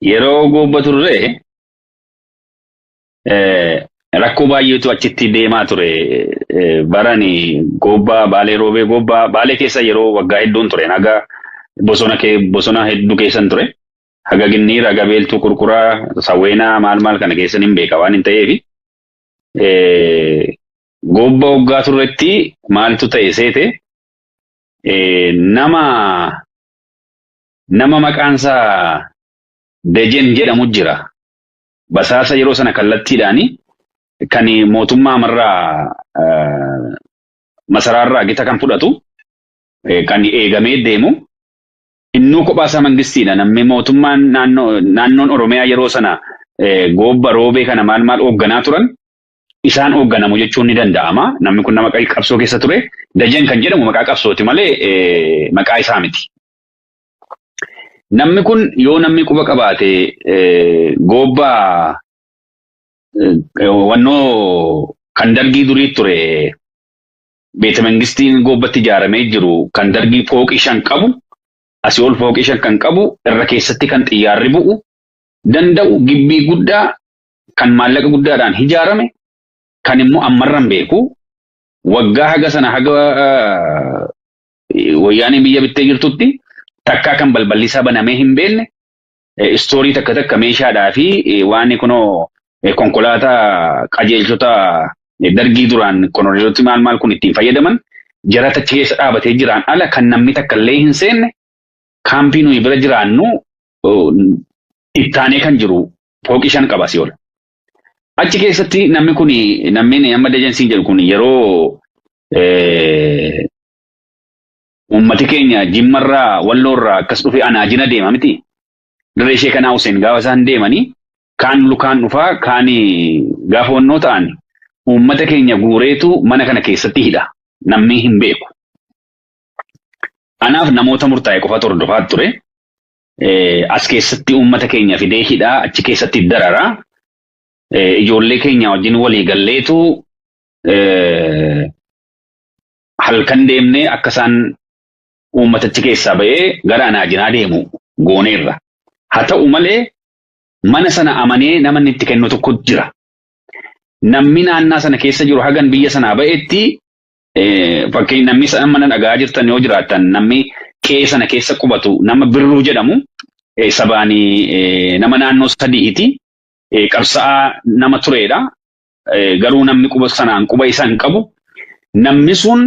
yeroo gobba turre rakkoo baay'eetu achitti deemaa ture. Barani gobba baalee roobee gobba baalee keessa yeroo waggaa hedduun ture. Naga bosona hedduu keessan ture. Haga ginniir haga beeltuu kurkuraa sawweenaa maal kana keessan hin beeka waan hin ta'eefi. Gobba waggaa turretti maaltu ta'e seete nama maqaansaa Dejen jedhamu jira. Basaasa yeroo sana kallattiidhaani kan mootummaa amarraa masaraarraa gita kan fudhatu kan eegamee deemu innuu kophaasaa mangistiidha. Namni mootummaan naannoon Oromiyaa yeroo sana gobba roobee kana maal hoogganaa turan isaan hoogganamu jechuun ni danda'ama. Namni kun nama qabsoo keessa ture. Dajen kan jedhamu maqaa qabsooti malee maqaa isaa miti. Namni kun yoo namni quba qabaate gobba wannoo kan dargii durii ture beeta mangistiin gobbatti ijaaramee jiru kan dargii fooqii 5 qabu asii ol fooqii 5 kan qabu irra keessatti kan xiyyaarri bu'u danda'u gibbii guddaa kan maallaqa guddaadhaan ijaarame kan immoo ammarran beeku waggaa haga sana haga wayyaanii biyya bittee jirtutti takkaa kan balballi isaa banamee hin beekne istoorii takka meeshaadhaa fi waan kunoo konkolaataa qajeelchota dargii duraan konoreeloti maal kun ittiin fayyadaman jarata keessa dhaabatee jiraan ala kan namni takka illee hin seenne kaampii nuyi bira jiraannu ittaanee kan jiru fooqii 5 qaba asii ol. Achi keessatti namni amma Dejensiin jedhu kun yeroo uummati keenya Jimmarraa Walloorraa akkas dhufe anaajina deema miti. Dirree ishee kanaa Hussein gaafa isaan deemanii kaan lukaan dhufaa kaan gaafa wannoo ta'an uummata keenya guureetu mana kana keessatti hidha. Namni hin beeku. Anaaf namoota murtaa'e qofa hordofaa ture. As keessatti uummata keenya fidee hidhaa achi keessatti dararaa. Ijoollee keenya wajjin walii galleetu halkan deemnee akka isaan uummatichi keessaa ba'ee gara anaajinaa deemu gooneerra. Haa ta'u malee mana sana amanee nama inni itti kennu tokko jira. Namni naannaa sana keessa jiru hagan biyya sanaa ba'etti fakkeenya namni mana dhagaa jirtan yoo jiraatan namni qe'ee sana keessa qubatu nama Birruu jedhamu sabaanii nama naannoo sadiiti. Qabsa'aa nama tureedha. Garuu namni quba sanaan quba isaa hin qabu. Namni sun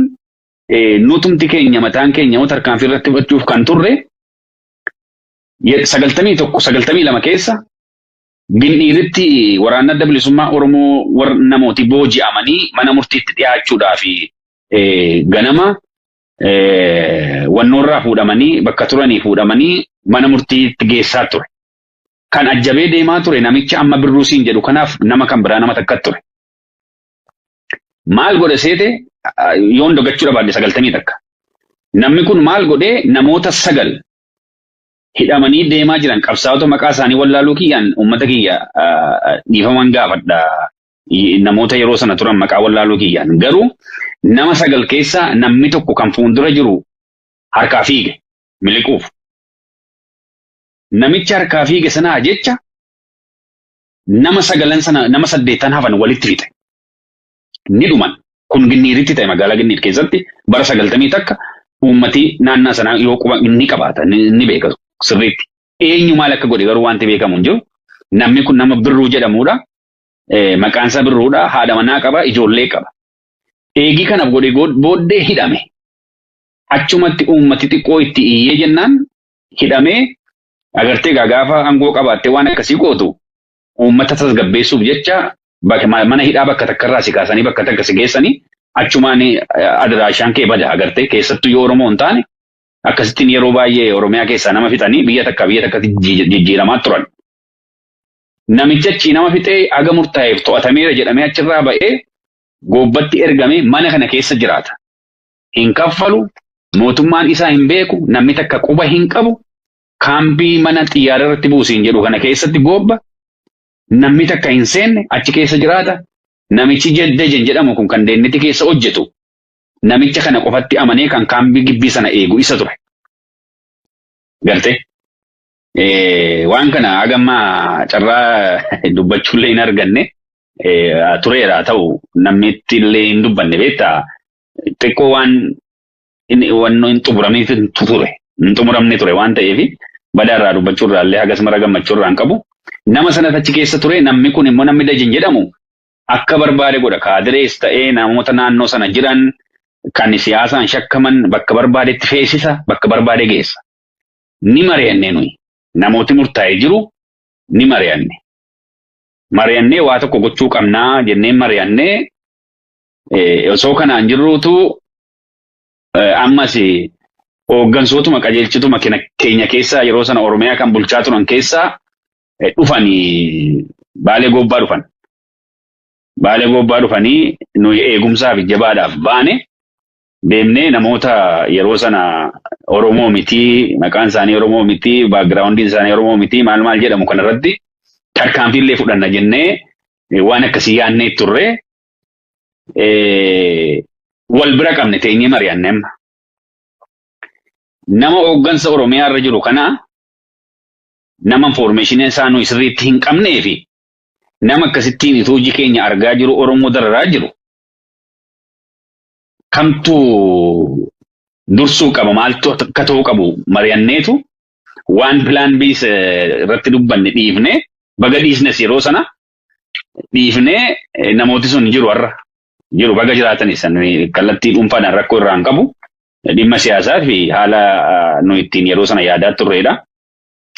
nutumti keenya mataan keenya tarkaanfii irratti fudhachuuf kan turre 92 keessa Ginniiritti waraana adda bilisummaa Oromoo namooti booji'amanii mana murtiitti dhiyaachuudhaaf ganama wannoorraa fuudhamanii bakka turanii fuudhamanii mana murtiitti geessaa ture. Kan ajjabee deemaa ture namicha amma Birruusiin jedhu kanaaf nama kan biraa nama takka ture. Maal godhe seete yoon dogachuu barbaade 90 takka. Namni kun maal godhee namoota 9 hidhamanii deemaa jiran qabsaa'ota maqaa isaanii wallaaluu kiyyaan uummata kiyya dhiifaman gaafadha. Namoota yeroo sana turan maqaa wallaaluu kiyyaan garuu nama 9 keessaa namni tokko kan fuuldura jiru harkaa fiige miliquuf. Namicha harkaa fiige sanaa jecha nama 9 sana nama 8 hafan walitti fixe. Ni dhuman. Kun Ginniiritti ta'e magaalaa Ginniir keessatti bara 90 takka uummati naannaa sanaa yoo quba inni qabaata ni beeka sirriitti. Eenyu maal akka godhe garuu wanti beekamu hin jiru. Namni kun nama Birruu jedhamudha. Maqaan isaa Birruudha. Haadha manaa qaba. Ijoollee qaba. Eegii kanaaf godhe booddee hidhame. Achumatti uummati xiqqoo itti iyyee jennaan hidhamee agartee gaafa aangoo qabaattee waan akkasii gootu uummata tasgabbeessuuf jecha mana hidhaa bakka takkarraa si kaasanii bakka takka si geessanii achumaan adiraashaan kee bada agartee keessattuu yoo Oromoo hin taane akkasittiin yeroo baay'ee Oromiyaa keessaa nama fixanii biyya takkatti jijjiiramaa turan. Namicha achi nama fixee haga murtaa'eef to'atameera jedhamee achirraa ba'ee gobbatti ergamee mana kana keessa jiraata. Hin kaffalu, mootummaan isaa hin beeku, namni takka quba hin qabu, kaambii mana xiyyaara irratti buusiin jedhu kana keessatti gobba. Namni takka hin seenne achi keessa jiraata. Namichi Dejen jedhamu kun kan deenniti keessa hojjetu. Namicha kana qofatti amanee kan kaambii gibbii sana eegu isa ture. Galtee? waan kana hagamma carraa dubbachuullee hin arganne tureera ta'u namni illee hin dubbanne beektaa xiqqoo waan hin xumuramne ture hin xumuramne ture waan ta'eef badaarraa dubbachuurraa illee hagas mara gammachuurraa hin qabu. Nama sana achi keessa ture namni kun immoo namni Dajin jedhamu akka barbaade godha kaadirees ta'ee namoota naannoo sana jiran kan siyaasaan shakkaman bakka barbaadetti feesisa bakka barbaade geessa. Ni mari'anne nuyi namooti murtaa'ee jiru ni mari'anne. Mari'annee waa tokko gochuu qabnaa jennee mari'annee osoo kanaan jirruutu ammas hooggansootuma qajeelchituma keenya keessaa yeroo sana Oromiyaa kan bulchaa turan keessaa dhufanii Baalee Gobbaa dhufan. Baalee Gobbaa dhufanii nuyi eegumsaaf jabaadhaaf baane deemnee namoota yeroo sana Oromoo mitii maqaan isaanii Oromoo mitii baagiraawundiin isaanii Oromoo mitii maal jedhamu kanarratti tarkaanfiillee fudhanna jennee waan akkasii yaadnee turre wal bira qabne teenyee mari'anne amma. Nama hooggansa Oromiyaa irra jiru kana nama information isaa nuyi sirriitti hin qabnee fi nama akkasittiin hojii keenya argaa jiru Oromoo dararaa jiru. Kamtu dursuu qaba maaltu akka ta'uu qabu mari'anneetu waan pilaan biis irratti dubbanne dhiifne baga dhiisnes yeroo sana dhiifne namooti sun jiru har'a jiru baga jiraatanis kallattii dhuunfaadhaan rakkoo irraa hin qabu dhimma siyaasaa fi haala nu ittiin yeroo sana yaadaa turreedha.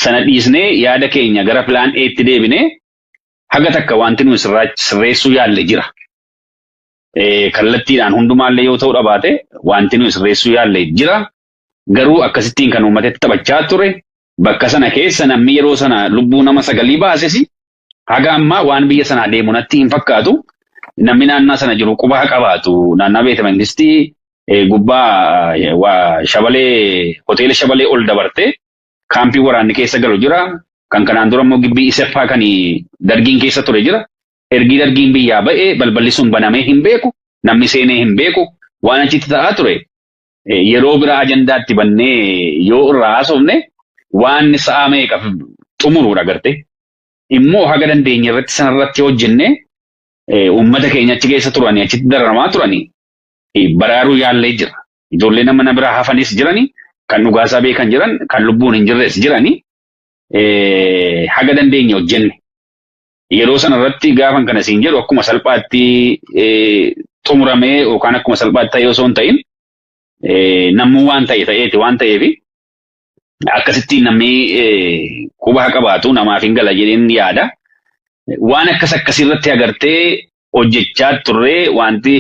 Sana dhiisnee yaada keenya gara pilaan eetti deebine haga takka wanti nu sirreessuu yaalle jira. Kallattiidhaan hundumaallee yoo ta'u dhabaate wanti nu sirreessuu yaalle jira. Garuu akkasittiin kan uummatetti taphachaa ture bakka sana keessa namni yeroo sana lubbuu nama 9 baasesi haga ammaa waan biyya sanaa deemu natti hin fakkaatu. Namni naannaa sana jiru quba qabaatu naannaa beeta mangistii gubbaa Shabalee hoteela Shabalee ol dabarte kaampii waraanni keessa galu jira. Kan kanaan dura immoo gibbii Isaffaa kan dargiin keessa ture jira. Ergi dargiin biyyaa ba'ee balballi sun banamee hin beeku namni seenee hin beeku waan achitti ta'aa ture. Yeroo biraa ajandaatti bannee yoo irraa haasofne waan sa'a meeqaf xumuruudha garte. Immoo haga dandeenya irratti sanarratti hojjenne uummata keenya achi keessa turanii achitti dararamaa turanii baraaruu yaallee jira. Ijoollee nama biraa hafanis jiranii kan dhugaasaa beekan jiran kan lubbuun hin jirres jiranii haga dandeenya hojjenne. Yeroo sanarratti gaafan kana siin jedhu akkuma salphaatti xumuramee yookaan akkuma salphaatti ta'ee osoo hin ta'in namni waan ta'eeti waan ta'eef akkasittiin namni quba qabaatu namaaf hin gala jedheen yaada. Waan akkasirratti agartee hojjechaa turree wanti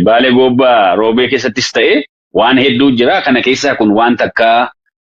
Baalee Gobbaa Roobee keessattis ta'e waan hedduu jira. Kana keessaa kun waan takka